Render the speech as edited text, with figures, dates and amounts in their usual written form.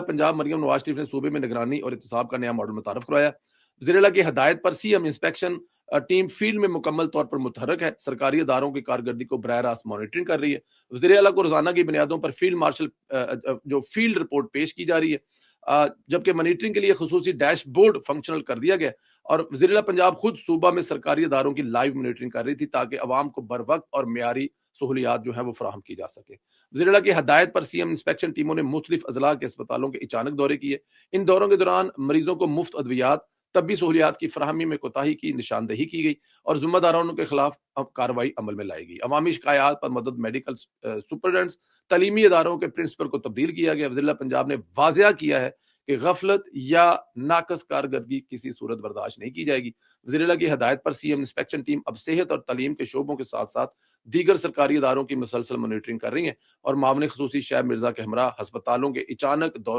पंजाब मरियम नवाज शरीफ ने सूबे में निगरानी और एहतसाब का नया मॉडल मुतारफ करवाया। वज़ीर-ए-आला की हदायत पर सीएम इंस्पेक्शन टीम फील्ड में मुकम्मल तौर पर मुतहरक है, सरकारी इदारों की कारकर्दगी को बराह रास्त मॉनिटरिंग कर रही है। वज़ीर-ए-आला को रोजाना की बुनियादों पर फील्ड मार्शल जो फील्ड रिपोर्ट पेश की जा रही है, जबकि मॉनिटरिंग के लिए खुसूसी डैशबोर्ड फंक्शनल कर दिया गया और वज़ीर-ए-आला पंजाब खुद सूबा में सरकारी इदारों की लाइव मॉनिटरिंग कर रही थी ताकि अवाम को बर वक्त और मेयारी सहूलियात जो है वो फराहम की जा सके। वज़ीर-ए-आला की हदायत पर सीएम इंस्पेक्शन टीमों ने मुख्तलिफ अजला के अस्पतालों के अचानक दौरे किए। इन दौरों के दौरान मरीजों को मुफ्त अद्वियात, तबी सहूलियात की फराहमी में कोताही की निशानदेही की गई और जिम्मेदारों के खिलाफ कार्रवाई अमल में लाई गई। अवामी शिकायत पर मदद मेडिकल सुपरडेंट्स, तालीमी इदारों के प्रिंसिपल को तब्दील किया गया। वज़ीर-ए-आला पंजाब ने वाज़ेह किया है कि गफलत या नाकस कारकर्दगी किसी सूरत बर्दाश्त नहीं की जाएगी। वज़ीर-ए-आला की हदायत पर सीएम इंस्पेक्शन टीम अब सेहत और तालीम के शोबों के साथ साथ दीगर सरकारी इदारों की मुसलसल मॉनिटरिंग कर रही है और मामले खसूसी शहर मिर्जा के हमरा अस्पतालों के अचानक दौरों